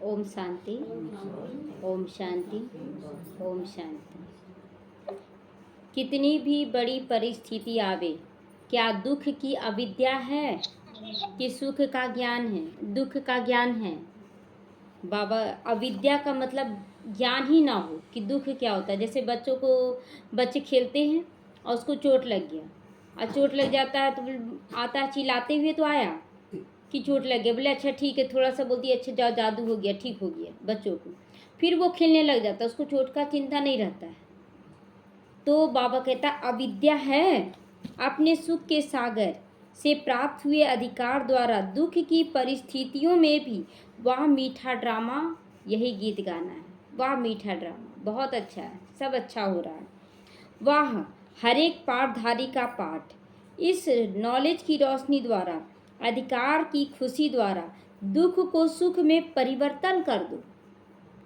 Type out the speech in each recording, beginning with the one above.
ओम शांति, ओम शांति, ओम शांति। कितनी भी बड़ी परिस्थिति आवे, क्या दुख की अविद्या है कि सुख का ज्ञान है? दुख का ज्ञान है। बाबा, अविद्या का मतलब ज्ञान ही ना हो कि दुख क्या होता है। जैसे बच्चे खेलते हैं और उसको चोट लग गया, और चोट लग जाता है तो आता है चिल्लाते हुए तो आया कि चोट लग गया। बोले अच्छा ठीक है, थोड़ा सा बोलती है अच्छा जाओ जादू हो गया, ठीक हो गया बच्चों को। फिर वो खेलने लग जाता है, उसको चोट का चिंता नहीं रहता है। तो बाबा कहता अविद्या है। अपने सुख के सागर से प्राप्त हुए अधिकार द्वारा दुख की परिस्थितियों में भी वाह मीठा ड्रामा, यही गीत गाना है। वाह मीठा ड्रामा, बहुत अच्छा है, सब अच्छा हो रहा है। वाह हर एक पाठधारी का पाठ, इस नॉलेज की रोशनी द्वारा, अधिकार की खुशी द्वारा दुख को सुख में परिवर्तन कर दो।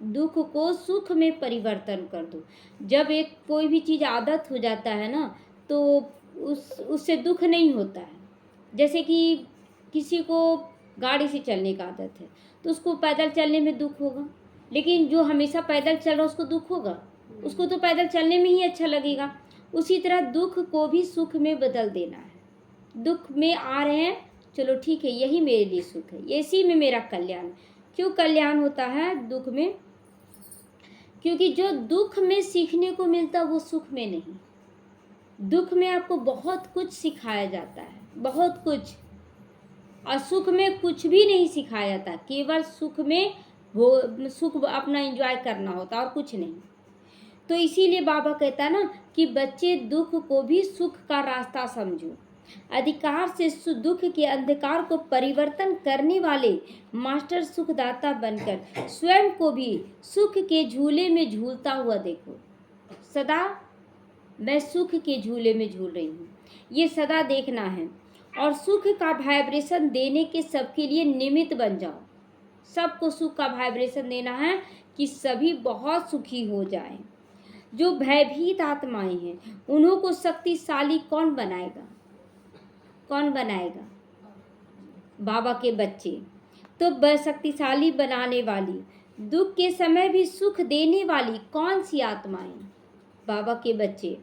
दुख को सुख में परिवर्तन कर दो। जब एक कोई भी चीज़ आदत हो जाता है ना, तो उससे दुख नहीं होता है। जैसे कि किसी को गाड़ी से चलने का आदत है तो उसको पैदल चलने में दुख होगा, लेकिन जो हमेशा पैदल चल रहा उसको दुख होगा? उसको तो पैदल चलने में ही अच्छा लगेगा। उसी तरह दुख को भी सुख में बदल देना है। दुख में आ रहे हैं, चलो ठीक है, यही मेरे लिए सुख है, इसी में मेरा कल्याण। क्यों कल्याण होता है दुख में? क्योंकि जो दुख में सीखने को मिलता वो सुख में नहीं। दुख में आपको बहुत कुछ सिखाया जाता है, बहुत कुछ, और सुख में कुछ भी नहीं सिखाया जाता। केवल सुख में वो सुख अपना एंजॉय करना होता और कुछ नहीं। तो इसीलिए बाबा कहता है ना कि बच्चे दुख को भी सुख का रास्ता समझो। अधिकार से दुख के अंधकार को परिवर्तन करने वाले मास्टर सुखदाता बनकर स्वयं को भी सुख के झूले में झूलता हुआ देखो। सदा मैं सुख के झूले में झूल रही हूँ, ये सदा देखना है। और सुख का वाइब्रेशन देने के सबके लिए निमित्त बन जाओ। सबको सुख का वाइब्रेशन देना है कि सभी बहुत सुखी हो जाएं। जो भयभीत आत्माएं हैं उन्हों को शक्तिशाली कौन बनाएगा? कौन बनाएगा? बाबा के बच्चे। तो शक्तिशाली बनाने वाली, दुख के समय भी सुख देने वाली कौन सी आत्माएं? बाबा के बच्चे।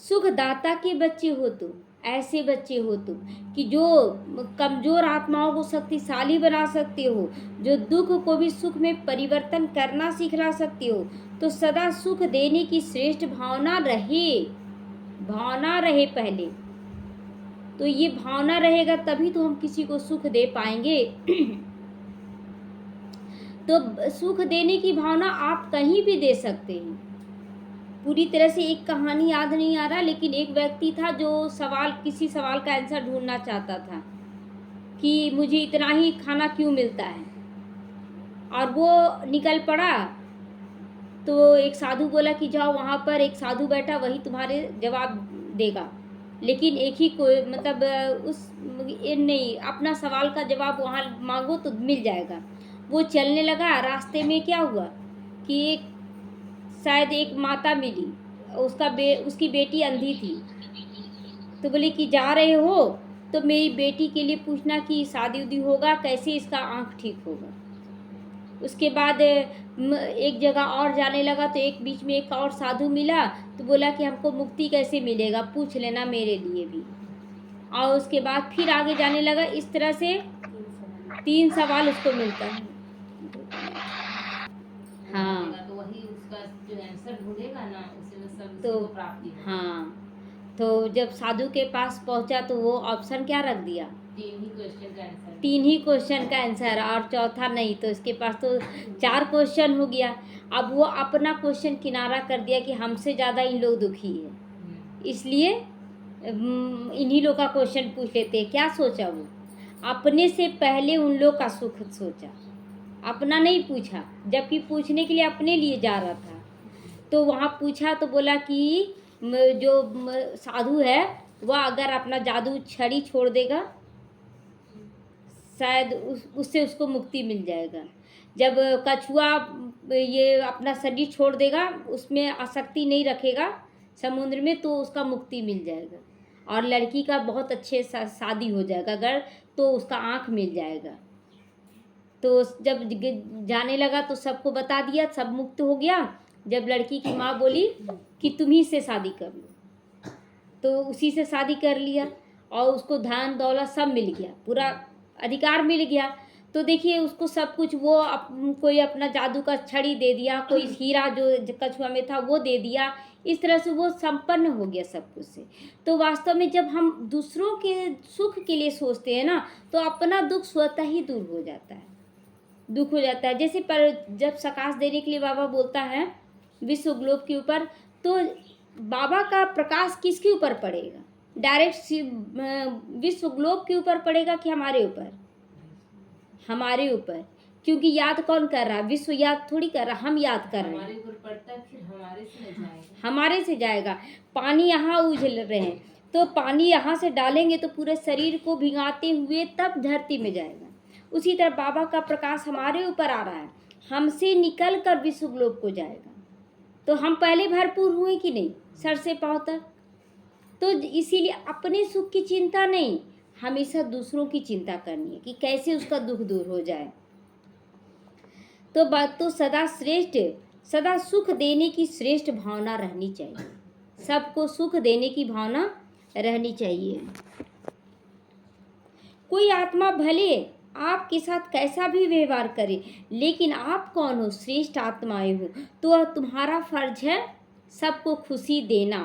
सुखदाता के बच्चे हो तुम, ऐसे बच्चे हो तुम कि जो कमजोर आत्माओं को शक्तिशाली बना सकते हो, जो दुख को भी सुख में परिवर्तन करना सिखला सकते हो। तो सदा सुख देने की श्रेष्ठ भावना रहे पहले। तो ये भावना रहेगा तभी तो हम किसी को सुख दे पाएंगे। तो सुख देने की भावना आप कहीं भी दे सकते हैं। पूरी तरह से एक कहानी याद नहीं आ रहा, लेकिन एक व्यक्ति था जो किसी सवाल का आंसर ढूंढना चाहता था कि मुझे इतना ही खाना क्यों मिलता है, और वो निकल पड़ा। तो एक साधु बोला कि जाओ वहाँ पर एक साधु बैठा, वही तुम्हारे जवाब देगा। लेकिन एक ही कोई मतलब नहीं, अपना सवाल का जवाब वहाँ मांगो तो मिल जाएगा। वो चलने लगा। रास्ते में क्या हुआ कि शायद एक माता मिली, उसकी बेटी अंधी थी। तो बोले कि जा रहे हो तो मेरी बेटी के लिए पूछना कि शादी उदी होगा कैसे, इसका आँख ठीक होगा। उसके बाद एक जगह और जाने लगा तो एक बीच में एक और साधु मिला, तो बोला कि हमको मुक्ति कैसे मिलेगा, पूछ लेना मेरे लिए भी। और उसके बाद फिर आगे जाने लगा। इस तरह से 3 सवाल उसको मिलता है। हाँ, तो वही उसका जो आंसर ढूंढेगा ना, उसे सब तो प्राप्ति होगी। हाँ, तो जब साधु के पास पहुंचा तो वो ऑप्शन क्या रख दिया? 3 ही क्वेश्चन का आंसर, और चौथा नहीं। तो इसके पास तो 4 क्वेश्चन हो गया। अब वो अपना क्वेश्चन किनारा कर दिया कि हमसे ज़्यादा इन लोग दुखी है, इसलिए इन्हीं लोग का क्वेश्चन पूछ लेते। क्या सोचा वो? अपने से पहले उन लोग का सुख सोचा, अपना नहीं पूछा, जबकि पूछने के लिए अपने लिए जा रहा था। तो वहाँ पूछा तो बोला कि जो साधु है वह अगर अपना जादू छड़ी छोड़ देगा शायद उससे उसको मुक्ति मिल जाएगा। जब कछुआ ये अपना शरीर छोड़ देगा, उसमें आसक्ति नहीं रखेगा समुद्र में, तो उसका मुक्ति मिल जाएगा। और लड़की का बहुत अच्छे शादी हो जाएगा अगर, तो उसका आँख मिल जाएगा। तो जब जाने लगा तो सबको बता दिया, सब मुक्त हो गया। जब लड़की की माँ बोली कि तुम ही से शादी कर लो, तो उसी से शादी कर लिया और उसको धन दौलत सब मिल गया, पूरा अधिकार मिल गया। तो देखिए उसको सब कुछ, वो कोई अपना जादू का छड़ी दे दिया, कोई हीरा जो कछुआ में था वो दे दिया, इस तरह से वो संपन्न हो गया सब कुछ से। तो वास्तव में जब हम दूसरों के सुख के लिए सोचते हैं ना, तो अपना दुख स्वतः ही दूर हो जाता है, दुख हो जाता है। जैसे पर जब प्रकाश देने के लिए बाबा बोलता है विश्व ग्लोब के ऊपर, तो बाबा का प्रकाश किसके ऊपर पड़ेगा? डायरेक्ट विश्व ग्लोब के ऊपर पड़ेगा कि हमारे ऊपर? हमारे ऊपर, क्योंकि याद कौन कर रहा है? विश्व याद थोड़ी कर रहा, हम याद कर रहे हैं। हमारे ऊपर पड़ता है, फिर हमारे से नहीं जाएगा। हमारे से जाएगा। पानी यहाँ उझल रहे हैं, तो पानी यहाँ से डालेंगे तो पूरे शरीर को भिगाते हुए तब धरती में जाएगा। उसी तरह बाबा का प्रकाश हमारे ऊपर आ रहा है, हमसे निकल कर विश्व ग्लोब को जाएगा। तो हम पहले भरपूर हुए कि नहीं, सर से पांव तक। तो इसीलिए अपने सुख की चिंता नहीं, हमेशा दूसरों की चिंता करनी है कि कैसे उसका दुख दूर हो जाए। तो बात तो सदा श्रेष्ठ, सदा सुख देने की श्रेष्ठ भावना रहनी चाहिए, सबको सुख देने की भावना रहनी चाहिए। कोई आत्मा भले आपके साथ कैसा भी व्यवहार करे, लेकिन आप कौन हो? श्रेष्ठ आत्माएं हो, तो वह तुम्हारा फर्ज है सबको खुशी देना।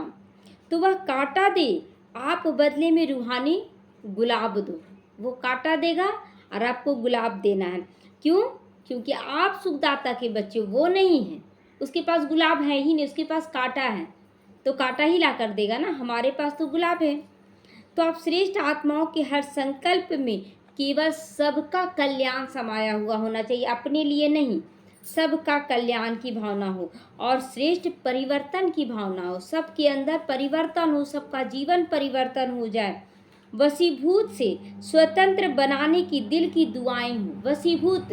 तो वह कांटा दे, आप बदले में रूहानी गुलाब दो। वो कांटा देगा और आपको गुलाब देना है। क्यों? क्योंकि आप सुखदाता के बच्चे, वो नहीं हैं। उसके पास गुलाब है ही नहीं, उसके पास कांटा है, तो कांटा ही ला कर देगा ना। हमारे पास तो गुलाब है। तो आप श्रेष्ठ आत्माओं के हर संकल्प में केवल सबका कल्याण समाया हुआ होना चाहिए, अपने लिए नहीं, सबका कल्याण की भावना हो और श्रेष्ठ परिवर्तन की भावना हो, सबके अंदर परिवर्तन हो, सबका जीवन परिवर्तन हो जाए। वशीभूत से स्वतंत्र बनाने की दिल की दुआएं हों। वशीभूत,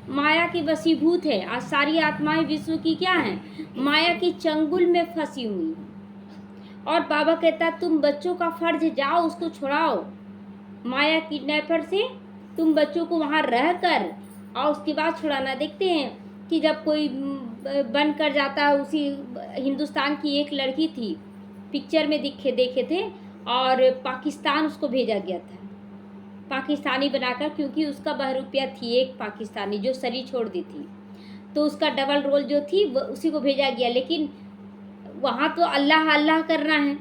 माया के वशीभूत है। आज सारी आत्माएं विश्व की क्या हैं? माया के चंगुल में फंसी हुई हैं। और बाबा कहता है तुम बच्चों का फर्ज, जाओ उसको छुड़ाओ माया किडनैपर से, तुम बच्चों को वहाँ रह कर और उसके बाद छुड़ाना। देखते हैं कि जब कोई बन कर जाता है, उसी हिंदुस्तान की एक लड़की थी, पिक्चर में देखे थे, और पाकिस्तान उसको भेजा गया था, पाकिस्तानी बनाकर, क्योंकि उसका बहरूपिया थी एक पाकिस्तानी जो शरीर छोड़ दी थी, तो उसका डबल रोल जो थी वो उसी को भेजा गया। लेकिन वहाँ तो अल्लाह अल्लाह करना है।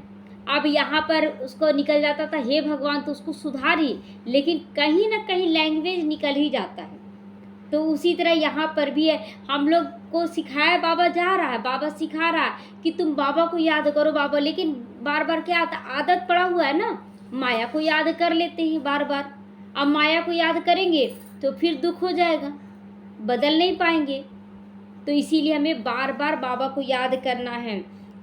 अब यहाँ पर उसको निकल जाता था हे भगवान, तो उसको सुधारी, लेकिन कहीं ना कहीं लैंग्वेज निकल ही जाता है। तो उसी तरह यहाँ पर भी है, हम लोग को सिखाया, बाबा जा रहा है, बाबा सिखा रहा है कि तुम बाबा को याद करो बाबा, लेकिन बार बार क्या आता, आदत पड़ा हुआ है ना, माया को याद कर लेते हैं बार बार। अब माया को याद करेंगे तो फिर दुख हो जाएगा, बदल नहीं पाएंगे। तो इसीलिए हमें बार बार बाबा को याद करना है।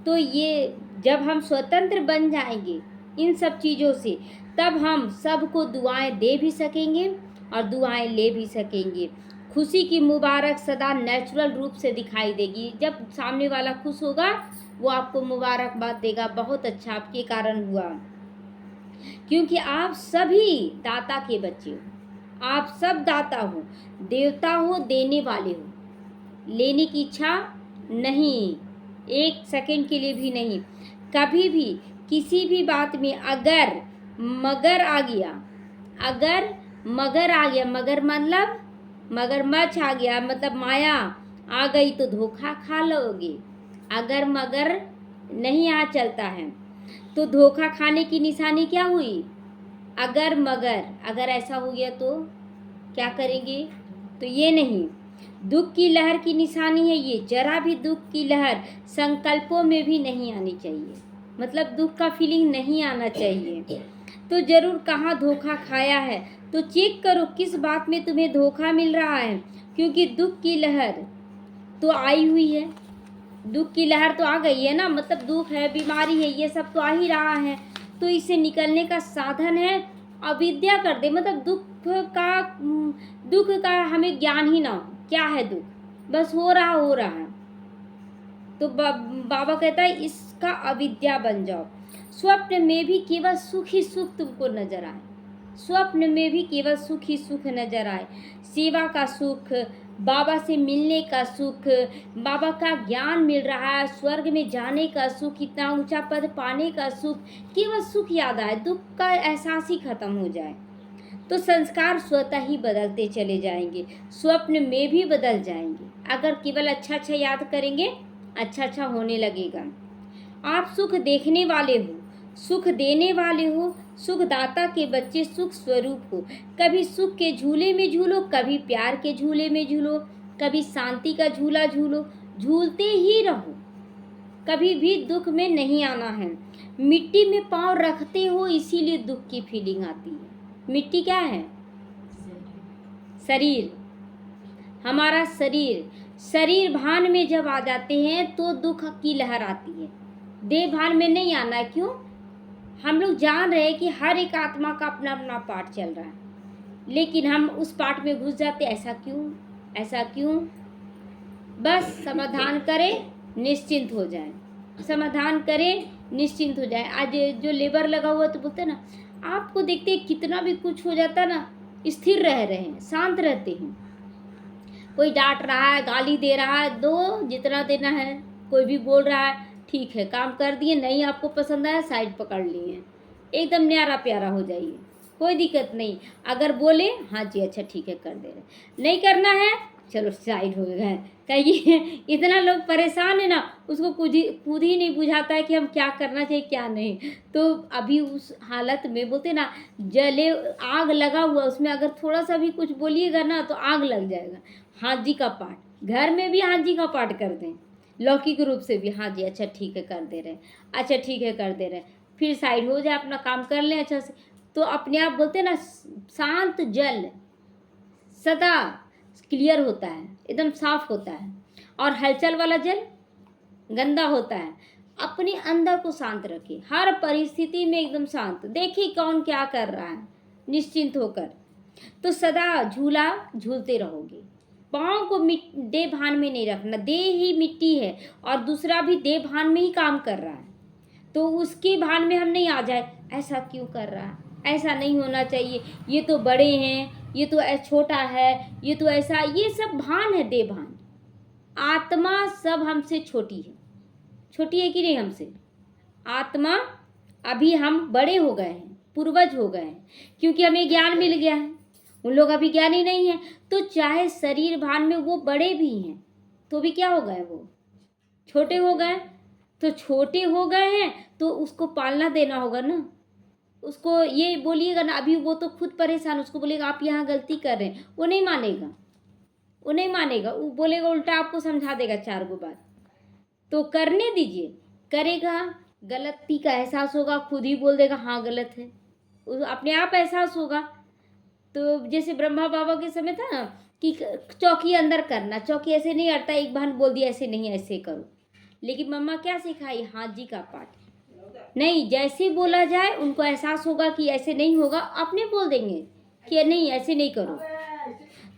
तो ये जब हम स्वतंत्र बन जाएंगे इन सब चीज़ों से, तब हम सबको दुआएं दे भी सकेंगे और दुआएं ले भी सकेंगे। खुशी की मुबारक सदा नेचुरल रूप से दिखाई देगी। जब सामने वाला खुश होगा वो आपको मुबारकबाद देगा, बहुत अच्छा आपके कारण हुआ, क्योंकि आप सभी दाता के बच्चे हो, आप सब दाता हो, देवता हो, देने वाले हो। लेने की इच्छा नहीं, एक सेकंड के लिए भी नहीं। कभी भी किसी भी बात में अगर मगर आ गया, अगर मगर आ गया, मगर मतलब मगरमच्छ आ गया, मतलब माया आ गई, तो धोखा खा लोगे। अगर मगर नहीं आ चलता है तो धोखा खाने की निशानी क्या हुई? अगर मगर, अगर ऐसा हो गया तो क्या करेंगे? तो ये नहीं, दुख की लहर की निशानी है ये। जरा भी दुख की लहर संकल्पों में भी नहीं आनी चाहिए, मतलब दुख का फीलिंग नहीं आना चाहिए। तो जरूर कहाँ धोखा खाया है तो चेक करो किस बात में तुम्हें धोखा मिल रहा है, क्योंकि दुख की लहर तो आई हुई है, दुख की लहर तो आ गई है ना, मतलब दुख है, बीमारी है, ये सब तो आ ही रहा है। तो इससे निकलने का साधन है अविद्या कर दे, मतलब दुख का हमें ज्ञान ही ना हो, क्या है दुख, बस हो रहा है। तो बाबा कहता है इसका अविद्या बन जाओ। स्वप्न में भी केवल सुख ही सुख तुमको नजर आए, स्वप्न में भी केवल सुख ही सुख नजर आए। सेवा का सुख, बाबा से मिलने का सुख, बाबा का ज्ञान मिल रहा है, स्वर्ग में जाने का सुख, इतना ऊंचा पद पाने का सुख, केवल सुख याद आए, दुख का एहसास ही खत्म हो जाए, तो संस्कार स्वतः ही बदलते चले जाएंगे, स्वप्न में भी बदल जाएंगे। अगर केवल अच्छा अच्छा याद करेंगे, अच्छा अच्छा होने लगेगा। आप सुख देखने वाले हो, सुख देने वाले हो, सुखदाता के बच्चे, सुख स्वरूप हो। कभी सुख के झूले में झूलो, कभी प्यार के झूले में झूलो, कभी शांति का झूला झूलो, झूलते ही रहो, कभी भी दुख में नहीं आना है। मिट्टी में पाँव रखते हो इसीलिए दुख की फीलिंग आती है। मिट्टी क्या है? शरीर, हमारा शरीर। शरीर भान में जब आ जाते हैं तो दुख की लहर आती है। देह भान में नहीं आना है। क्यों? हम लोग जान रहे हैं कि हर एक आत्मा का अपना अपना पार्ट चल रहा है, लेकिन हम उस पार्ट में घुस जाते। ऐसा क्यों? ऐसा क्यों? बस समाधान करें, निश्चिंत हो जाए। समाधान करें, निश्चिंत हो जाए। आज जो लेबर लगा हुआ तो बोलते ना, आपको देखते कितना भी कुछ हो जाता ना, स्थिर रह रहे हैं, शांत रहते हैं। कोई डांट रहा है, गाली दे रहा है, दो जितना देना है। कोई भी बोल रहा है, ठीक है, काम कर दिए, नहीं आपको पसंद आया, साइड पकड़ लिए, एकदम न्यारा प्यारा हो जाइए, कोई दिक्कत नहीं। अगर बोले, हाँ जी अच्छा ठीक है कर दे रहे, नहीं करना है चलो साइड हो गए। कहिए इतना लोग परेशान है ना, उसको खुद ही नहीं बुझाता है कि हम क्या करना चाहिए क्या नहीं। तो अभी उस हालत में बोलते ना, जले आग लगा हुआ, उसमें अगर थोड़ा सा भी कुछ बोलिएगा ना तो आग लग जाएगा। हाँ जी का पाठ, घर में भी हाँ जी का पाठ कर दें, लौकिक रूप से भी हाँ जी अच्छा ठीक है कर दे रहे, अच्छा ठीक है कर दे रहे, फिर साइड हो जाए, अपना काम कर लें अच्छा से, तो अपने आप बोलते ना, शांत जल सदा क्लियर होता है, एकदम साफ होता है। और हलचल वाला जल गंदा होता है। अपने अंदर को शांत रखिए, हर परिस्थिति में एकदम शांत, देखिए कौन क्या कर रहा है, निश्चिंत होकर, तो सदा झूला झूलते रहोगे। पाँव को देह भान में नहीं रखना। देह ही मिट्टी है और दूसरा भी देह भान में ही काम कर रहा है, तो उसके भान में हम नहीं आ जाए, ऐसा क्यों कर रहा है, ऐसा नहीं होना चाहिए, ये तो बड़े हैं, ये तो छोटा है, ये तो ऐसा, ये सब भान है, देह भान। आत्मा सब हमसे छोटी है, छोटी है कि नहीं हमसे? आत्मा अभी हम बड़े हो गए हैं, पूर्वज हो गए हैं, क्योंकि हमें ज्ञान मिल गया है। उन लोग अभी ज्ञानी नहीं है, तो चाहे शरीर भान में वो बड़े भी हैं तो भी क्या हो गए, वो छोटे हो गए। तो छोटे हो गए हैं तो उसको पालना देना होगा ना। उसको ये बोलिएगा ना, अभी वो तो खुद परेशान, उसको बोलेगा आप यहाँ गलती कर रहे हैं, वो नहीं मानेगा, वो नहीं मानेगा, वो बोलेगा उल्टा, आपको समझा देगा 4 गो बात। तो करने दीजिए, करेगा, गलती का एहसास होगा, खुद ही बोल देगा हाँ गलत है, अपने आप एहसास होगा। तो जैसे ब्रह्मा बाबा के समय था ना कि चौकी अंदर करना, चौकी ऐसे नहीं अड़ता, एक बहन बोल दिया ऐसे नहीं ऐसे करो, लेकिन मम्मा क्या सिखाई, हाँ जी का पाठ। नहीं, जैसे बोला जाए उनको एहसास होगा कि ऐसे नहीं होगा, अपने बोल देंगे कि नहीं ऐसे नहीं करो।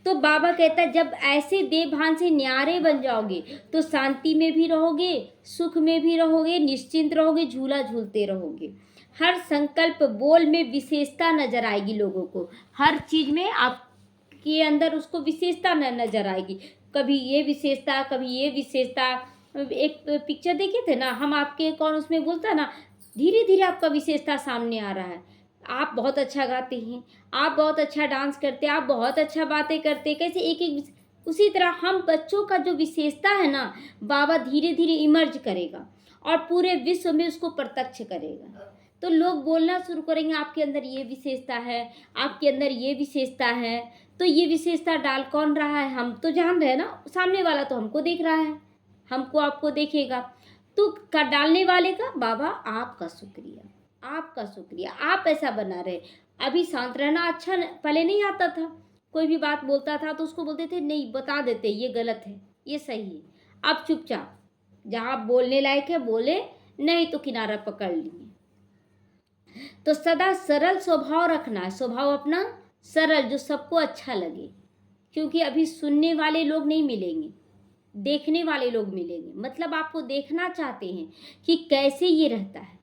तो बाबा कहता है जब ऐसे देह भान से न्यारे बन जाओगे तो शांति में भी रहोगे, सुख में भी रहोगे, निश्चिंत रहोगे, झूला झूलते रहोगे। हर संकल्प बोल में विशेषता नजर आएगी लोगों को, हर चीज में आपके अंदर उसको विशेषता नजर आएगी, कभी ये विशेषता, कभी ये विशेषता। एक पिक्चर देखे थे ना हम, आपके कौन उसमें बोलता ना, धीरे धीरे आपका विशेषता सामने आ रहा है। आप बहुत अच्छा गाते हैं, आप बहुत अच्छा डांस करते हैं, आप बहुत अच्छा बातें करते हैं, कैसे एक एक। उसी तरह हम बच्चों का जो विशेषता है ना, बाबा धीरे धीरे इमर्ज करेगा और पूरे विश्व में उसको प्रत्यक्ष करेगा। तो लोग बोलना शुरू करेंगे आपके अंदर ये विशेषता है, आपके अंदर ये विशेषता है। तो ये विशेषता डाल कौन रहा है? हम तो जान रहे हैं ना, सामने वाला तो हमको देख रहा है, हमको आपको देखेगा। तो डालने वाले का बाबा आपका शुक्रिया, आपका शुक्रिया, आप ऐसा बना रहे। अभी शांत रहना अच्छा पहले नहीं आता था, कोई भी बात बोलता था तो उसको बोलते थे नहीं, बता देते ये गलत है ये सही है। अब चुपचाप जहाँ बोलने लायक है बोले, नहीं तो किनारा पकड़ लिए। तो सदा सरल स्वभाव रखना है, स्वभाव अपना सरल, जो सबको अच्छा लगे, क्योंकि अभी सुनने वाले लोग नहीं मिलेंगे, देखने वाले लोग मिलेंगे। मतलब आपको देखना चाहते हैं कि कैसे ये रहता है,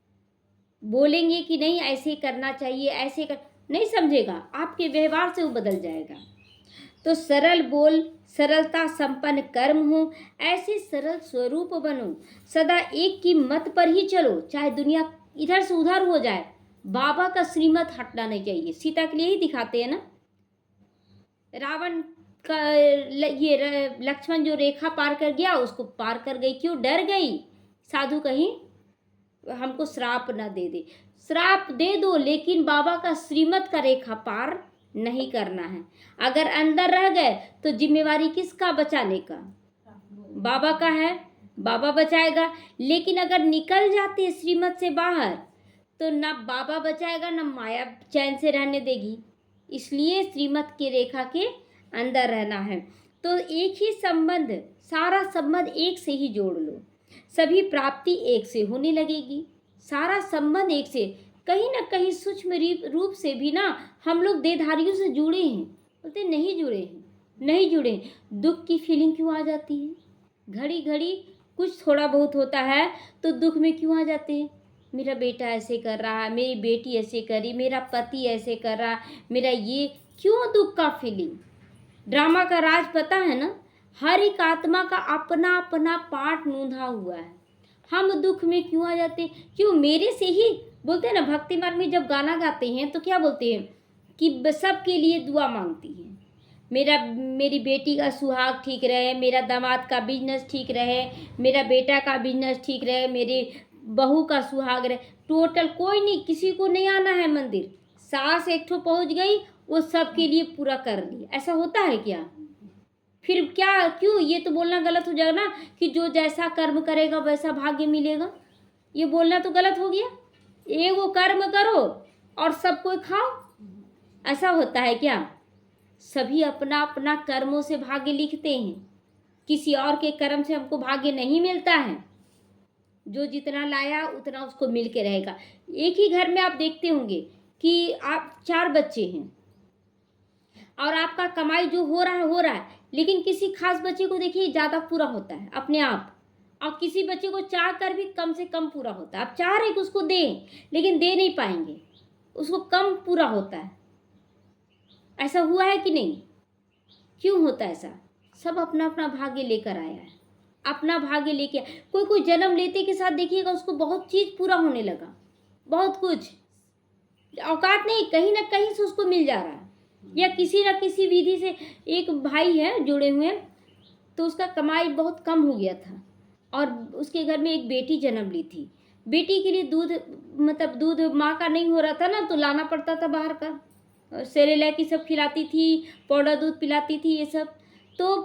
बोलेंगे कि नहीं ऐसे करना चाहिए, ऐसे कर, नहीं समझेगा, आपके व्यवहार से वो बदल जाएगा। तो सरल बोल, सरलता संपन्न कर्म हो, ऐसे सरल स्वरूप बनो, सदा एक की मत पर ही चलो, चाहे दुनिया इधर से उधर हो जाए, बाबा का श्रीमत हटना नहीं चाहिए। सीता के लिए ही दिखाते हैं ना, रावण का लक्ष्मण जो रेखा पार कर गया, उसको पार कर गई, क्यों डर गई, साधु कहीं हमको श्राप ना दे दे। श्राप दे दो, लेकिन बाबा का श्रीमत का रेखा पार नहीं करना है। अगर अंदर रह गए तो जिम्मेवारी किसका, बचाने का, बाबा का है, बाबा बचाएगा। लेकिन अगर निकल जाते श्रीमत से बाहर तो ना बाबा बचाएगा, ना माया चैन से रहने देगी। इसलिए श्रीमत की रेखा के अंदर रहना है। तो एक ही संबंध, सारा संबंध एक से ही जोड़ लो, सभी प्राप्ति एक से होने लगेगी। सारा संबंध एक से, कहीं ना कहीं सूक्ष्म रूप से भी ना हम लोग देहधारियों से जुड़े हैं, बोलते नहीं जुड़े हैं, नहीं जुड़े हैं। दुख की फीलिंग क्यों आ जाती है, घड़ी घड़ी कुछ थोड़ा बहुत होता है तो दुख में क्यों आ जाते हैं। मेरा बेटा ऐसे कर रहा है, मेरी बेटी ऐसे करी, मेरा पति ऐसे कर रहा, मेरा ये, क्यों दुख का फीलिंग। ड्रामा का राज पता है ना, हर एक आत्मा का अपना अपना पार्ट नूंधा हुआ है। हम दुख में क्यों आ जाते हैं, क्यों मेरे से ही। बोलते हैं ना भक्ति मार्ग में जब गाना गाते हैं तो क्या बोलते हैं कि सबके लिए दुआ मांगती हैं, मेरी बेटी का सुहाग ठीक रहे, मेरा दामाद का बिजनेस ठीक रहे, मेरा बेटा का बिजनेस ठीक रहे, मेरी बहू का सुहाग रहे। टोटल कोई नहीं, किसी को नहीं आना है मंदिर, सास एक ठो पहुँच गई, वो सबके लिए पूरा कर ली। ऐसा होता है क्या, फिर क्या, क्यों, ये तो बोलना गलत हो जाएगा ना कि जो जैसा कर्म करेगा वैसा भाग्य मिलेगा। ये बोलना तो गलत हो गया। वो कर्म करो और सबको खाओ, ऐसा होता है क्या। सभी अपना अपना कर्मों से भाग्य लिखते हैं, किसी और के कर्म से हमको भाग्य नहीं मिलता है। जो जितना लाया उतना उसको मिल के रहेगा। एक ही घर में आप देखते होंगे कि आप 4 बच्चे हैं और आपका कमाई जो हो रहा है, लेकिन किसी खास बच्चे को देखिए ज़्यादा पूरा होता है अपने आप, और किसी बच्चे को चाह कर भी कम से कम पूरा होता है। आप चाह रहे कि उसको दें, लेकिन दे नहीं पाएंगे, उसको कम पूरा होता है। ऐसा हुआ है कि नहीं, क्यों होता है ऐसा। सब अपना अपना भाग्य लेकर आया है, अपना भाग्य लेके। कोई जन्म लेते के साथ देखिएगा उसको बहुत चीज़ पूरा होने लगा, बहुत कुछ, औकात नहीं, कहीं ना कहीं से उसको मिल जा रहा है, या किसी न किसी विधि से। एक भाई है जुड़े हुए, तो उसका कमाई बहुत कम हो गया था और उसके घर में एक बेटी जन्म ली थी। बेटी के लिए दूध माँ का नहीं हो रहा था ना, तो लाना पड़ता था बाहर का, सेरेलैक की सब खिलाती थी, पाउडर दूध पिलाती थी, ये सब तो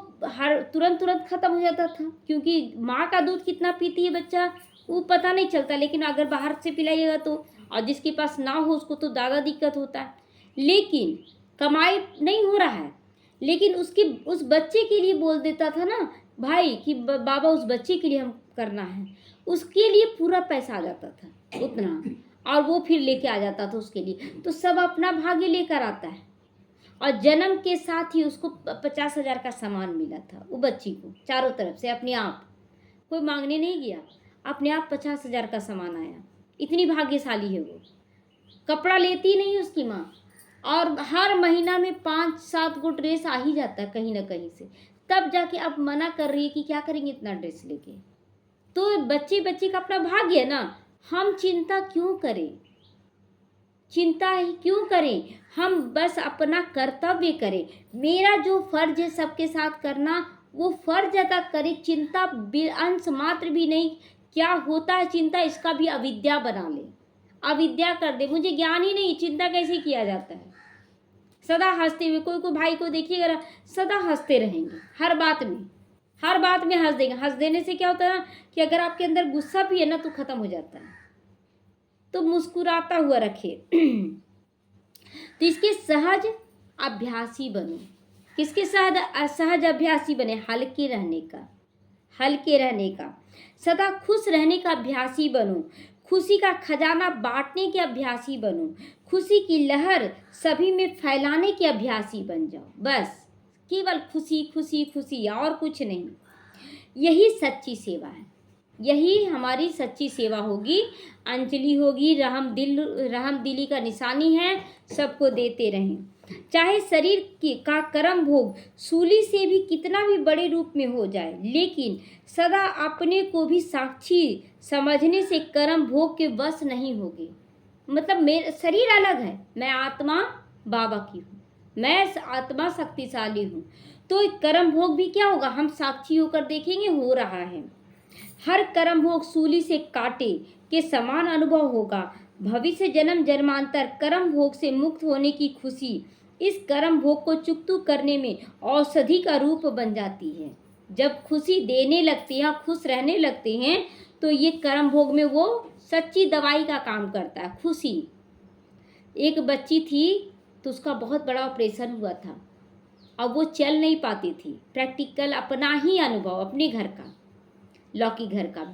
तुरंत ख़त्म हो जाता था, क्योंकि माँ का दूध कितना पीती है बच्चा वो पता नहीं चलता। लेकिन अगर बाहर से पिलाइएगा तो, और जिसके पास ना हो उसको तो ज़्यादा दिक्कत होता है। लेकिन कमाई नहीं हो रहा है, लेकिन उस बच्चे के लिए बोल देता था ना भाई कि बाबा उस बच्चे के लिए हम करना है, उसके लिए पूरा पैसा आ जाता था उतना, और वो फिर लेके आ जाता था उसके लिए। तो सब अपना भाग्य लेकर आता है। और जन्म के साथ ही उसको 50,000 का सामान मिला था वो बच्ची को, चारों तरफ से अपने आप, कोई मांगने नहीं गया, अपने आप 50,000 का सामान आया। इतनी भाग्यशाली है वो। कपड़ा लेती नहीं उसकी माँ, और हर महीना में 5-7 गो ड्रेस आ ही जाता है कहीं ना कहीं से। तब जाके अब मना कर रही है कि क्या करेंगे इतना ड्रेस लेके। तो बच्चे का अपना भाग्य है ना, हम चिंता क्यों करें, चिंता ही क्यों करें। हम बस अपना कर्तव्य करें, मेरा जो फर्ज है सबके साथ करना वो फर्ज अदा करें। चिंता अंश मात्र भी नहीं, क्या होता है चिंता, इसका भी अविद्या बना ले, अविद्या कर दे। मुझे ज्ञान ही नहीं चिंता कैसे किया जाता है। सदा हंसते हुए, कोई भाई को देखिएगा सदा हंसते रहेंगे, हर बात में हंस देंगे। हंस देने से क्या होता है कि अगर आपके अंदर गुस्सा भी है ना तो खत्म हो जाता है। तो मुस्कुराता हुआ रखे। तो इसके सहज अभ्यासी बनो। किसके सहज अभ्यासी बने, हल्के रहने का, सदा खुश रहने का अभ्यासी बनो। खुशी का खजाना बांटने के अभ्यासी बनो। खुशी की लहर सभी में फैलाने के अभ्यासी बन जाओ। बस केवल खुशी खुशी खुशी और कुछ नहीं। यही सच्ची सेवा है। यही हमारी सच्ची सेवा होगी। अंजलि होगी, रहमदिली का निशानी है, सबको देते रहें। चाहे शरीर का कर्म भोग सूली से भी कितना भी बड़े रूप में हो जाए, लेकिन सदा अपने को भी साक्षी समझने से कर्म भोग के वश नहीं होगे। मतलब मेरा शरीर अलग है, मैं आत्मा बाबा की हूँ, मैं आत्मा शक्तिशाली हूँ। तो कर्म भोग भी क्या होगा, हम साक्षी होकर देखेंगे हो रहा है। हर कर्म भोग सूली से काटे के समान अनुभव होगा। भविष्य जन्म जन्मांतर कर्म भोग से मुक्त होने की खुशी इस कर्म भोग को चुकतू करने में औषधि का रूप बन जाती है। जब खुशी देने लगते हैं, खुश रहने लगते हैं, तो ये कर्म भोग में वो सच्ची दवाई का काम करता है, खुशी। एक बच्ची थी तो उसका बहुत बड़ा ऑपरेशन हुआ था, अब वो चल नहीं पाती थी। प्रैक्टिकल अपना ही अनुभव, अपने घर का, लौकी घर का,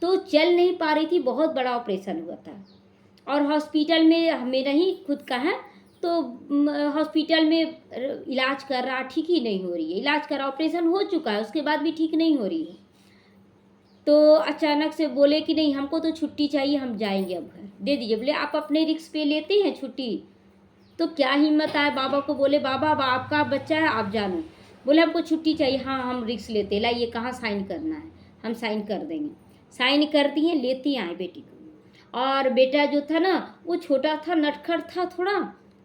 तो चल नहीं पा रही थी, बहुत बड़ा ऑपरेशन हुआ था। और हॉस्पिटल में, मेरा ही खुद का है, तो हॉस्पिटल में इलाज कर रहा, ठीक ही नहीं हो रही है। इलाज कर रहा, ऑपरेशन हो चुका है, उसके बाद भी ठीक नहीं हो रही है। तो अचानक से बोले कि नहीं, हमको तो छुट्टी चाहिए, हम जाएंगे अब घर, दे दीजिए। बोले आप अपने रिस्क पे लेते हैं छुट्टी? तो क्या हिम्मत आए बाबा को, बोले बाबा अब आपका बच्चा है, आप जानो। बोले हमको छुट्टी चाहिए। हाँ हम रिस्क लेते, लाइए कहाँ साइन करना है, हम साइन कर देंगे। साइन करती हैं, लेती आए बेटी को। और बेटा जो था ना, वो छोटा था, नटखट था थोड़ा,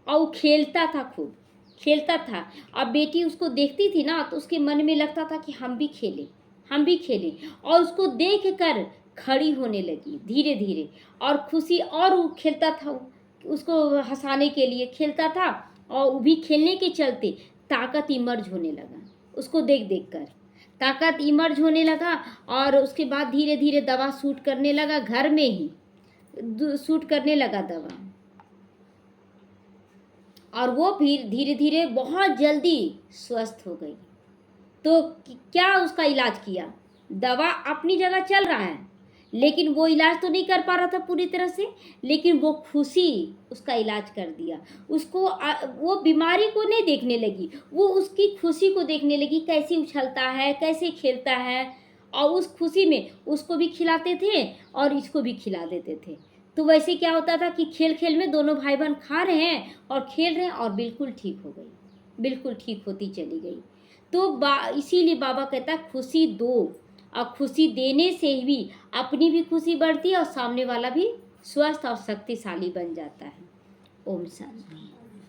और वो खेलता था, खूब खेलता था। अब बेटी उसको देखती थी ना, तो उसके मन में लगता था कि हम भी खेलें, हम भी खेलें। और उसको देख कर खड़ी होने लगी धीरे धीरे, और खुशी, और वो खेलता था, उसको हंसाने के लिए खेलता था, और वो भी खेलने के चलते ताकत इमर्ज होने लगा। उसको देख देख कर ताकत इमर्ज होने लगा। और उसके बाद धीरे धीरे दवा सूट करने लगा, घर में ही सूट करने लगा दवा। और वो फिर धीरे धीरे बहुत जल्दी स्वस्थ हो गई। तो क्या उसका इलाज किया, दवा अपनी जगह चल रहा है, लेकिन वो इलाज तो नहीं कर पा रहा था पूरी तरह से, लेकिन वो खुशी उसका इलाज कर दिया। उसको वो बीमारी को नहीं देखने लगी, वो उसकी खुशी को देखने लगी, कैसे उछलता है, कैसे खेलता है। और उस खुशी में उसको भी खिलाते थे और इसको भी खिला देते थे। तो वैसे क्या होता था कि खेल खेल में दोनों भाई बहन खा रहे हैं और खेल रहे हैं, और बिल्कुल ठीक हो गई, बिल्कुल ठीक होती चली गई। तो इसीलिए बाबा कहता है खुशी दो, और खुशी देने से भी अपनी भी खुशी बढ़ती है और सामने वाला भी स्वस्थ और शक्तिशाली बन जाता है। ओम शांति।